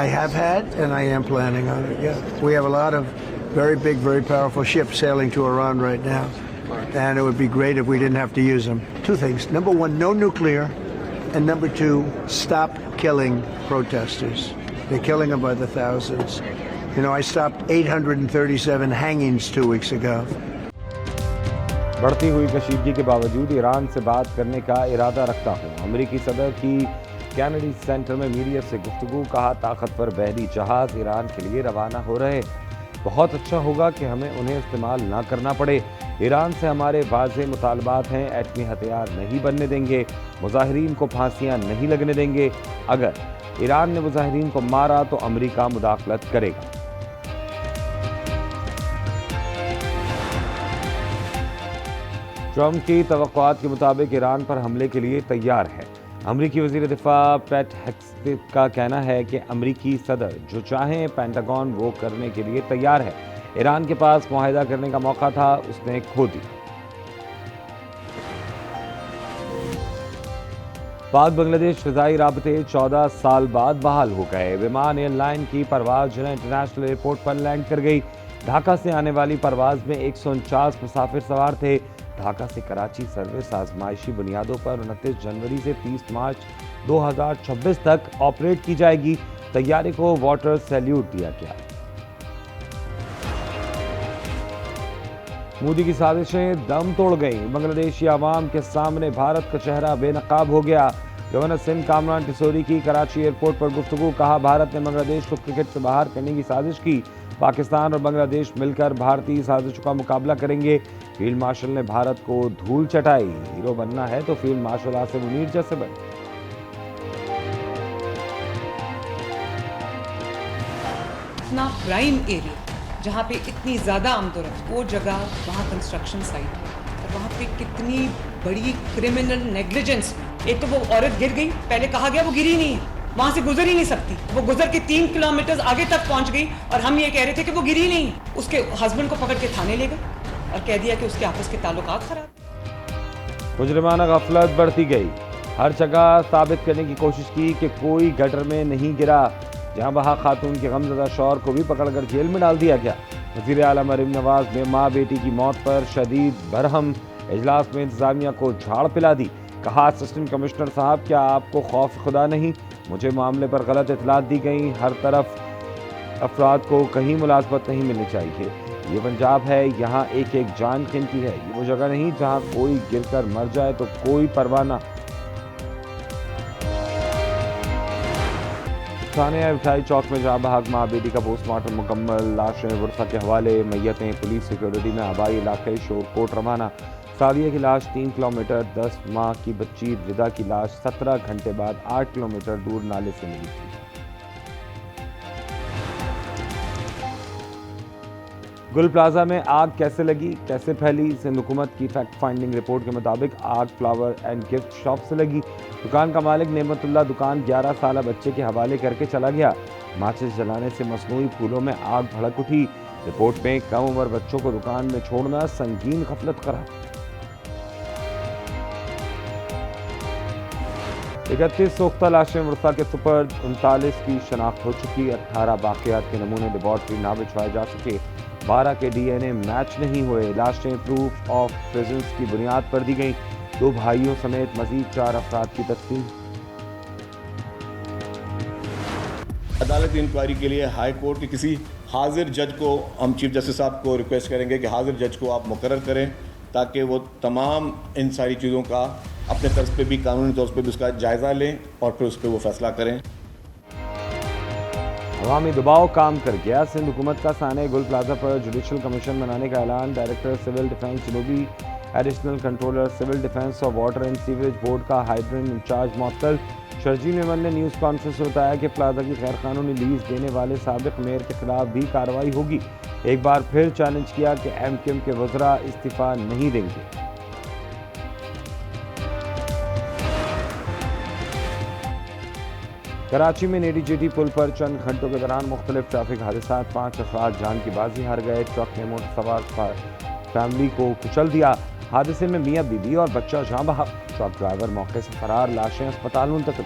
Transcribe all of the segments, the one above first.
I have had, and I am planning on it, yeah. We have a lot of very big, very powerful ships sailing to Iran right now, and it would be great if we didn't have to use them. Two things. Number one, no nuclear, and number two, stop killing protesters. They're killing them by the thousands. You know, I stopped 837 hangings 2 weeks ago. बढ़ती हुई कशीदगी के बावजूद Iran से बात करने का इरादा रखता हूँ। अमेरिकी सदर की कैनेडी सेंटर में मीडिया से गुफ्तगू, कहा ताकतवर बहरी जहाज ईरान के लिए रवाना हो रहे, बहुत अच्छा होगा कि हमें उन्हें इस्तेमाल ना करना पड़े। ईरान से हमारे वाज़ेह मुतालबात हैं, एटमी हथियार नहीं बनने देंगे, मुजाहिरीन को फांसियां नहीं लगने देंगे। अगर ईरान ने मुजाहिरीन को मारा तो अमेरिका मुदाखलत करेगा। ट्रंप की तवक्कुआत के मुताबिक ईरान पर हमले के लिए तैयार है। अमरीकी वज़ीर दिफा पैट हेक्स्ट का कहना है कि अमरीकी सदर जो चाहें पेंटागन वो करने के लिए तैयार है। ईरान के पास मुआहिदा करने का मौका था, उसने खो दिया। पाक बांग्लादेश फ़िज़ाई राबते 14 साल बाद बहाल हो गए। विमान एयरलाइन की परवाज़ जिन्हें इंटरनेशनल एयरपोर्ट पर लैंड कर गई। ढाका से आने वाली परवाज़ में 149 मुसाफिर सवार थे। ढाका से कराची सर्विस आजमाइशी बुनियादों पर 29 जनवरी से 30 मार्च 2026 तक ऑपरेट की जाएगी। तैयारी को वाटर सैल्यूट दिया गया। मोदी की साजिशें दम तोड़ गईं। बांग्लादेशी आवाम के सामने भारत का चेहरा बेनकाब हो गया। गवर्नर सिंध कामरान टिसोरी की कराची एयरपोर्ट पर गुफ्तगू, कहा भारत ने बांग्लादेश को क्रिकेट से बाहर करने की साजिश की। पाकिस्तान और बांग्लादेश मिलकर भारतीय साजिशों का मुकाबला करेंगे। फील्ड मार्शल ने भारत को धूल चटाई। हीरो बनना है तो फील्ड मार्शल आसिम मुनीर जैसे बने। इतना प्राइम एरिया जहाँ पे इतनी ज़्यादा आमदोरफ्त, वो जगह वहाँ कंस्ट्रक्शन साइट है और वहाँ पे कितनी बड़ी क्रिमिनल नेग्लिजेंस। एक तो वो औरत गिर गई, पहले कहा गया वो गिरी नहीं है, वहाँ से गुजर ही नहीं सकती, वो गुजर के 3 किलोमीटर आगे तक पहुँच गई और हम ये कह रहे थे कि वो गिरी नहीं। उसके हस्बैंड को पकड़ के थाने ले गए और कह दिया कि उसके आपस के ताल्लुकात खराब। मुजरिमाना गफलत बढ़ती गई। हर जगह साबित करने की कोशिश की कि कोई गटर में नहीं गिरा। जहां बहा खातून के गमज़दा शौहर को भी पकड़कर जेल में डाल दिया गया। वज़ीर आला मरीम नवाज ने माँ बेटी की मौत पर शदीद बरहम। इजलास में इंतजामिया को झाड़ पिला दी। कहा, असिस्टेंट कमिश्नर साहब, क्या आपको खौफ खुदा नहीं? मुझे मामले पर गलत इतलात दी गई। हर तरफ अफराद को कहीं मुलाजमत नहीं मिलनी चाहिए। ये पंजाब है, यहाँ एक एक जान कीमती है। ये वो जगह नहीं जहाँ कोई गिरकर मर जाए तो कोई परवाह ना। थाने मिठाई चौक में जहाँ बहाक माँ बेटी का पोस्टमार्टम मुकम्मल। लाशें वर्षा के हवाले, मैयतें पुलिस सिक्योरिटी में आबाई इलाके शोरकोट रवाना। साविया की लाश 3 किलोमीटर, 10 माह की बच्ची रिदा की लाश 17 घंटे बाद 8 किलोमीटर दूर नाले से मिली थी। गुल प्लाजा में आग कैसे लगी, कैसे फैली? सिंध हुकूमत की फैक्ट फाइंडिंग रिपोर्ट के मुताबिक आग फ्लावर एंड गिफ्ट शॉप से लगी। दुकान का मालिक नेमतुल्ला दुकान 11 साल बच्चे के हवाले करके चला गया। माचिस जलाने से मसनूई फूलों में आग भड़क उठी। रिपोर्ट में कम उम्र बच्चों को दुकान में छोड़ना संगीन गफलत करार। 31 सोख्ता लाशें वर्षा के सुपर्द। 39 की शनाख्त हो चुकी। 18 बाकियात के नमूने लेबॉर्ट्री ना भिजवाए जा सके। 12 के DNA मैच नहीं हुए। लाशें प्रूफ ऑफ प्रेजेंस की बुनियाद पर दी गईं। 2 भाइयों समेत मजीद 4 अफराद की तस्दीक। अदालती इंक्वायरी के लिए हाई कोर्ट के किसी हाजिर जज को हम चीफ जस्टिस साहब को रिक्वेस्ट करेंगे कि हाजिर जज को आप मुकर्रर करें ताकि वो तमाम इन सारी चीज़ों का अपने तर्ज पे भी, कानूनी तौर पे भी उसका जायज़ा लें और फिर उस पर वो फैसला करें। अवामी दबाव काम कर गया। सिंध हुकूमत का साने गुल प्लाजा पर जुडिशल कमीशन बनाने का ऐलान। डायरेक्टर सिविल डिफेंस जनूबी, एडिशनल कंट्रोलर सिविल डिफेंस और वाटर एंड सीवरेज बोर्ड का हाइड्रेन इंचार्ज मुअत्तल। शर्जील मेमन ने न्यूज़ कॉन्फ्रेंस में बताया कि प्लाजा की गैर कानूनी लीज देने वाले साबिक मेयर के खिलाफ भी कार्रवाई होगी। एक बार फिर चैलेंज किया कि MQM के वज़रा इस्तीफा नहीं देंगे। कराची में नेडी-जेटी पुल पर चंद घंटों के दौरान मुख्तलिफ ट्रैफिक हादसा। 5 अफराद जान की बाजी हार गए। ट्रक ने मोटर सवार फैमिली को कुचल दिया। हादसे में मियां बीबी और बच्चा जान बहा। ट्रक ड्राइवर मौके से फरार। लाशें अस्पताल मुंतकिल।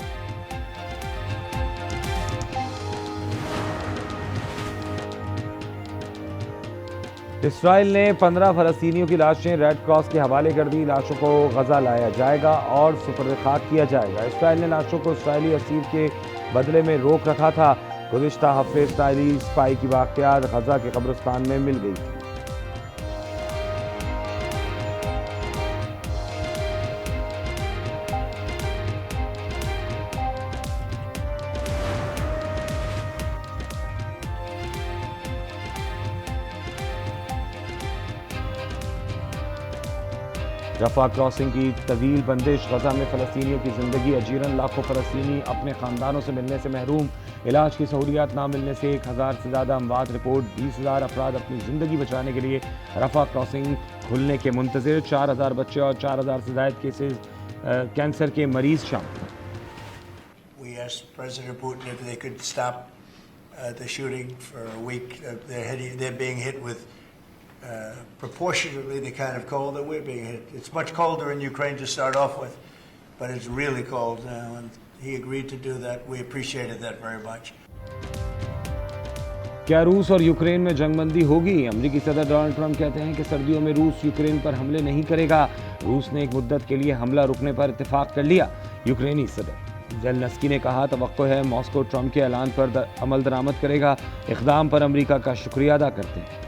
इसराइल ने 15 फलस्तीनियों की लाशें रेड क्रॉस के हवाले कर दी। लाशों को गजा लाया जाएगा और सुपुर्द खाक किया जाएगा। इसराइल ने लाशों को इसराइली असीर के बदले में रोक रखा था। गुज़िश्ता हफ्ते इसराइली स्पाई की वाक़यात गजा के कब्रिस्तान में मिल गई थी। रफा क्रॉसिंग की तवील बंदिश, गजा में फ़लस्तीनियों की ज़िंदगी अजीरन, लाखों फ़लस्तीनी अपने ख़ानदानों से मिलने से महरूम, इलाज की सहूलियात ना मिलने से 1000 से ज़्यादा अमवात रिपोर्ट, 20,000 अफराद अपनी ज़िंदगी बचाने के लिए रफा क्रॉसिंग खुलने के मुंतज़िर, 4000 बच्चे और 4000 से ज़ायद केसेस कैंसर के मरीज़ शामिल। We asked President Putin if they could stop the shooting for a week. They're being hit with proportionately the kind of cold that we're being hit. It's much colder in Ukraine to start off with, but it's really cold now, and he agreed to do that. We appreciated that very much. क्या रूस और Ukraine में जंगबंदी होगी? अमेरिकी सदर Donald Trump कहते हैं कि सर्दियों में रूस यूक्रेन पर हमले नहीं करेगा। रूस ने एक मुद्दत के लिए हमला रुकने पर इत्तेफाक कर लिया। यूक्रेनी सदर ज़ेलेंस्की ने कहा तवक्को है मॉस्को ट्रंप के ऐलान पर अमल दरामद करेगा। इक़दाम पर अमेरिका का शुक्रिया अदा करते हैं।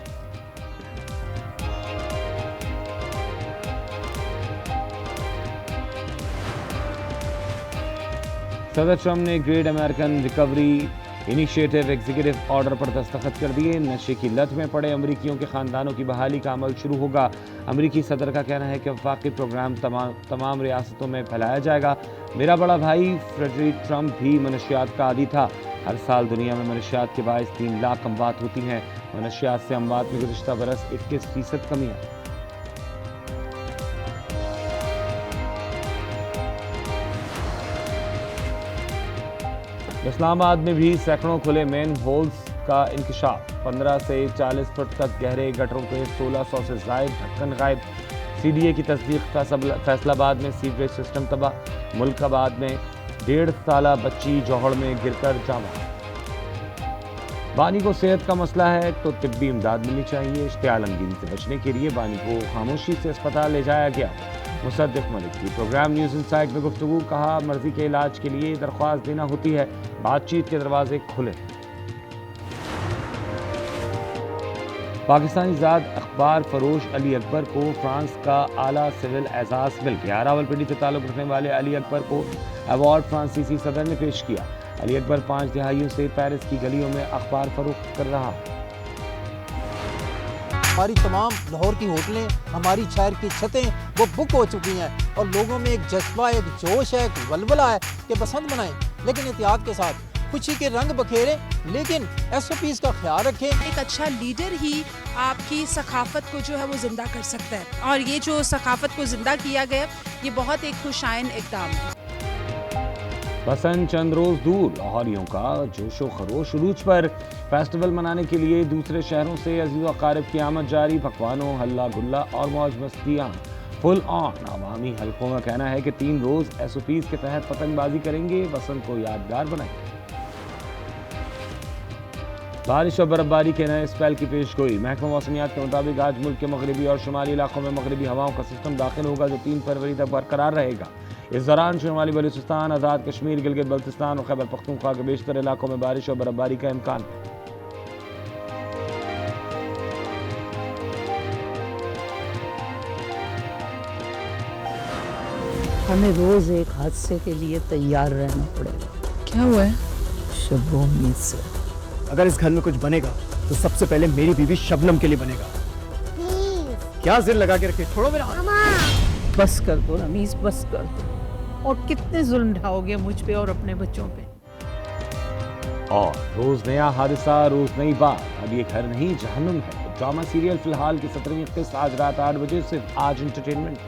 सदर ट्रंप ने great American recovery initiative executive order पर दस्तखत कर दिए। नशे की लत में पड़े अमरीकियों के खानदानों की बहाली का अमल शुरू होगा। अमरीकी सदर का कहना है कि वफाकी प्रोग्राम तमाम रियासतों में फैलाया जाएगा। मेरा बड़ा भाई फ्रेडरिक ट्रंप भी मनशियात का आदी था। हर साल दुनिया में मनशियात के बायस 3 लाख अमवात होती हैं। मनशियात से अमवात में गुज़िश्ता बरस 21% कमी है। इस्लामाबाद में भी सैकड़ों खुले मेन होल्स का इंकशाफ। 15 से 40 फुट तक गहरे गटरों के 1600 से ज़ायद ढक्कन गायब। CDA की तस्दीक। फैसलाबाद में सीवरेज सिस्टम तबाह। मुल्काबाद में 1.5 साला बच्ची जौहड़ में गिरकर जामा। बानी को सेहत का मसला है तो तिब्बी इमदाद मिलनी चाहिए। इश्तियाल अंगीनी से बचने के लिए बानी को खामोशी से अस्पताल ले जाया गया। मुसद्दिक मलिक की प्रोग्राम न्यूज़ इनसाइट में गुफ्तगू। कहा मर्जी के इलाज के लिए दरख्वास्त देना होती है, बातचीत के दरवाजे खुले। पाकिस्तानी ज़ाद अखबार फरोश अली अकबर को फ्रांस का आला सिविल एजाज़ मिल गया। रावलपिंडी से ताल्लुक़ रखने वाले अली अकबर को अवार्ड फ्रांसीसी सदर ने पेश किया। अली अकबर 5 दिहाइयों से पेरिस की गलियों में अखबार फरोख्त कर रहा। हमारी तमाम लाहौर की होटलें, हमारी शहर की छतें वो बुक हो चुकी हैं और लोगों में एक जज्बा, एक जोश है, एक वलवला है कि बसंत मनाएं, लेकिन एहतियात के साथ। खुशी के रंग बखेरें लेकिन SOPs का ख्याल रखें। एक अच्छा लीडर ही आपकी सखाफत को जो है वो जिंदा कर सकता है, और ये जो सखाफत को जिंदा किया गया ये बहुत एक खुशाइन इक़दाम है। बसंत चंद रोज दूर, लाहौरियों का जोशो खरोश उरूज पर। फेस्टिवल मनाने के लिए दूसरे शहरों से अजीज़ व अकारिब की आमद जारी। पकवानों, हल्ला गुल्ला और मौज मस्तियाँ फुल ऑन। अवामी हल्कों का कहना है कि 3 रोज SOPs के तहत पतंगबाजी करेंगे, बसंत को यादगार बनाएंगे। बारिश और बर्फबारी के नए स्पेल की पेशगोई। महकमा मौसमियात के मुताबिक आज मुल्क के मगरबी और शुमाली इलाकों में मगरबी हवाओं का सिस्टम दाखिल होगा जो 3 फरवरी तक बरकरार रहेगा। इस दौरान शुमाली बलूचिस्तान, आज़ाद कश्मीर, गिलगित बल्तिस्तान और खैबर पख्तूनख्वा के बेशतर इलाकों में बारिश और बर्फबारी का इम्कान है। हमें रोज एक हादसे के लिए तैयार रहना पड़ेगा। क्या हुआ है? शब्बो उम्मीद से अगर इस घर में कुछ बनेगा तो सबसे पहले मेरी बीवी शबनम के लिए बनेगा। क्या जिद लगा के रखे, छोड़ो मेरा हाथ। बस कर दो रमीज, बस कर दो। और कितने जुल्म ढाओगे मुझ पे और अपने बच्चों पे। और रोज नया हादसा, रोज नई बात। अब ये घर नहीं जहन्नुम है। ड्रामा सीरियल फिलहाल की 17वीं किस्त आज रात 8 बजे सिर्फ आज एंटरटेनमेंट।